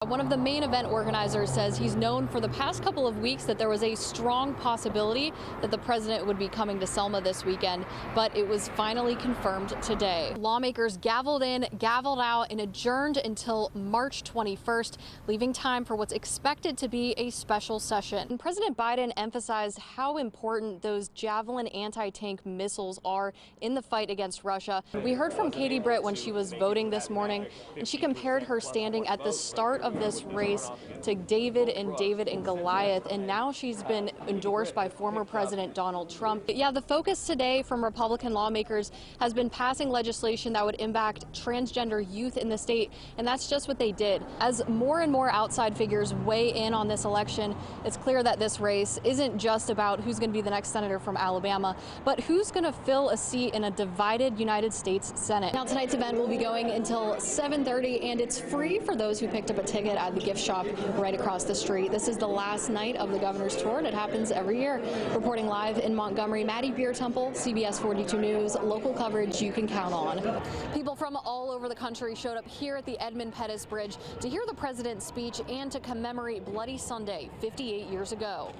One of the main event organizers says he's known for the past couple of weeks that there was a strong possibility that the president would be coming to Selma this weekend, but it was finally confirmed today. Lawmakers gavelled in, gavelled out, and adjourned until March 21st, leaving time for what's expected to be a special session. And President Biden emphasized how important those Javelin anti-tank missiles are in the fight against Russia. We heard from Katie Britt when she was voting this morning, and she compared her standing at the start of this race to David and Goliath, and now she's been endorsed by former President Donald Trump. Yeah, the focus today from Republican lawmakers has been passing legislation that would impact transgender youth in the state, and that's just what they did. As more and more outside figures weigh in on this election, it's clear that this race isn't just about who's going to be the next senator from Alabama, but who's going to fill a seat in a divided United States Senate. Now, tonight's event will be going until 7:30, and it's free for those who picked up a ticket at the gift shop right across the street. This is the last night of the governor's tour, and it happens every year. Reporting live in Montgomery, Maddie Biertempfel, CBS 42 News, local coverage you can count on. People from all over the country showed up here at the Edmund Pettus Bridge to hear the president's speech and to commemorate Bloody Sunday 58 years ago.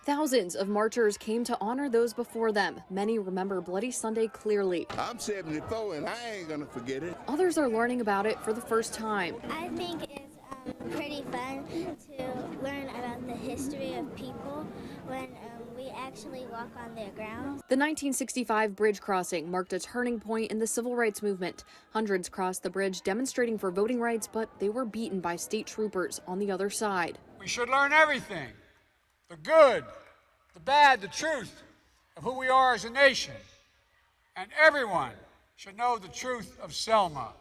Thousands of marchers came to honor those before them. Many remember Bloody Sunday clearly. I'm 74 and I ain't gonna forget it. Others are learning about it for the first time. I think it's pretty fun to learn about the history of people when we actually walk on their grounds. The 1965 bridge crossing marked a turning point in the civil rights movement. Hundreds crossed the bridge demonstrating for voting rights, but they were beaten by state troopers on the other side. We should learn everything. The good, the bad, the truth of who we are as a nation. And everyone should know the truth of Selma.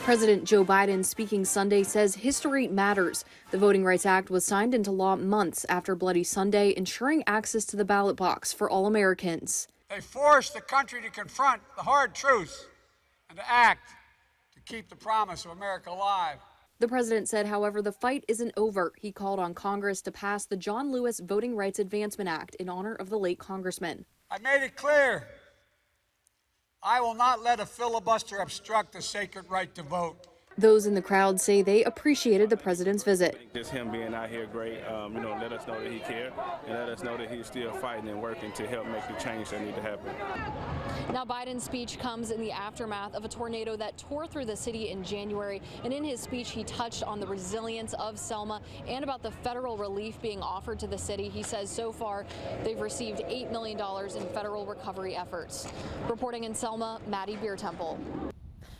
President Joe Biden, speaking Sunday, says history matters. The Voting Rights Act was signed into law months after Bloody Sunday, ensuring access to the ballot box for all Americans. They forced the country to confront the hard truth and to act to keep the promise of America alive. The president said, however, the fight isn't over. He called on Congress to pass the John Lewis Voting Rights Advancement Act in honor of the late congressman. I made it clear, I will not let a filibuster obstruct the sacred right to vote. Those in the crowd say they appreciated the president's visit. Just him being out here great, let us know that he cared and let us know that he's still fighting and working to help make the change that need to happen. Now, Biden's speech comes in the aftermath of a tornado that tore through the city in January. And in his speech, he touched on the resilience of Selma and about the federal relief being offered to the city. He says so far they've received $8 million in federal recovery efforts. Reporting in Selma, Maddie Biertempfel.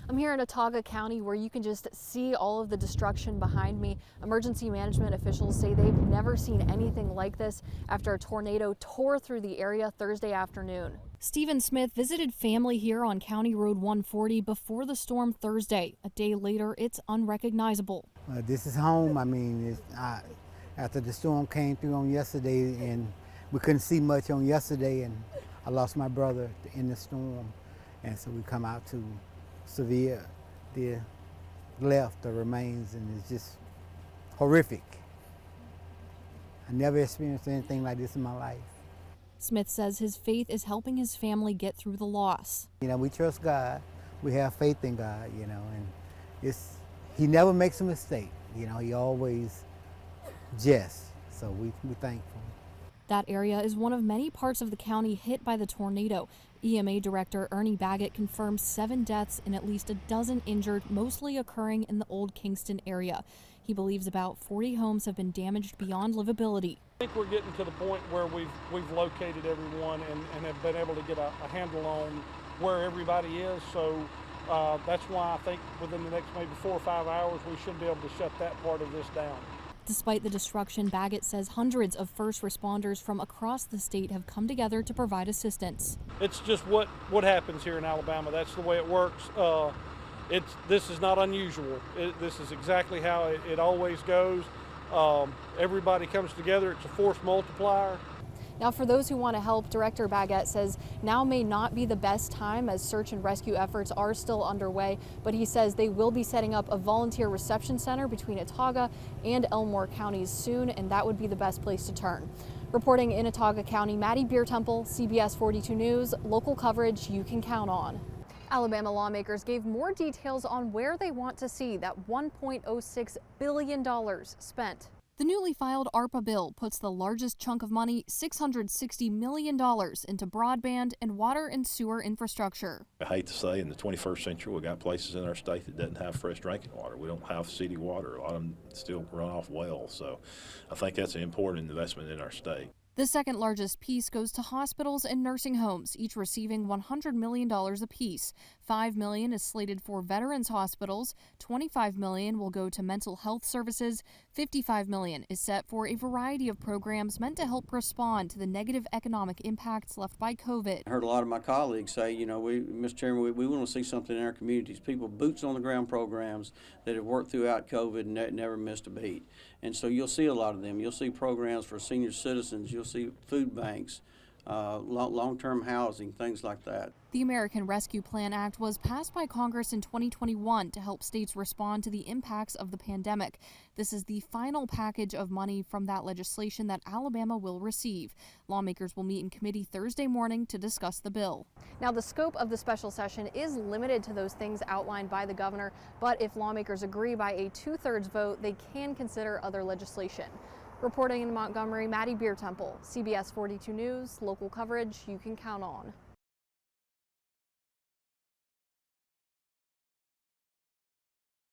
I'm here in Autauga County where you can just see all of the destruction behind me. Emergency management officials say they've never seen anything like this after a tornado tore through the area Thursday afternoon. Stephen Smith visited family here on County Road 140 before the storm Thursday. A day later, it's unrecognizable. This is home. I mean, after the storm came through on yesterday, and we couldn't see much on yesterday, and I lost my brother in the storm, and so we come out to Severe, the left the remains, and it's just horrific. I never experienced anything like this in my life. Smith says his faith is helping his family get through the loss. We trust God. We have faith in God, and he never makes a mistake. He always just. So we're thankful. That area is one of many parts of the county hit by the tornado. EMA Director Ernie Baggett confirms 7 deaths and at least a dozen injured, mostly occurring in the Old Kingston area. He believes about 40 homes have been damaged beyond livability. I think we're getting to the point where we've located everyone and have been able to get a handle on where everybody is. So that's why I think within the next maybe 4 or 5 hours we should be able to shut that part of this down. Despite the destruction, Baggett says hundreds of first responders from across the state have come together to provide assistance. It's just what happens here in Alabama. That's the way it works. This is not unusual. This is exactly how it always goes. Everybody comes together. It's a force multiplier. Now, for those who want to help, Director Baggett says now may not be the best time as search and rescue efforts are still underway, but he says they will be setting up a volunteer reception center between Autauga and Elmore counties soon, and that would be the best place to turn. Reporting in Autauga County, Maddie Biertempfel, CBS 42 News, local coverage you can count on. Alabama lawmakers gave more details on where they want to see that $1.06 billion spent. The newly filed ARPA bill puts the largest chunk of money, $660 million, into broadband and water and sewer infrastructure. I hate to say, in the 21st century, we got places in our state that doesn't have fresh drinking water. We don't have city water. A lot of them still run off wells. So I think that's an important investment in our state. The second largest piece goes to hospitals and nursing homes, each receiving $100 million apiece. $5 million is slated for veterans hospitals, $25 million will go to mental health services, $55 million is set for a variety of programs meant to help respond to the negative economic impacts left by COVID. I heard a lot of my colleagues say, Mr. Chairman, we want to see something in our communities. People, boots on the ground programs that have worked throughout COVID and never missed a beat. And so you'll see a lot of them. You'll see programs for senior citizens. You'll see food banks, long-term housing, things like that. The American Rescue Plan Act was passed by Congress in 2021 to help states respond to the impacts of the pandemic. This is the final package of money from that legislation that Alabama will receive. Lawmakers will meet in committee Thursday morning to discuss the bill. Now, the scope of the special session is limited to those things outlined by the governor, but if lawmakers agree by a 2/3 vote, they can consider other legislation. Reporting in Montgomery, Maddie Biertempfel, CBS 42 News, local coverage you can count on.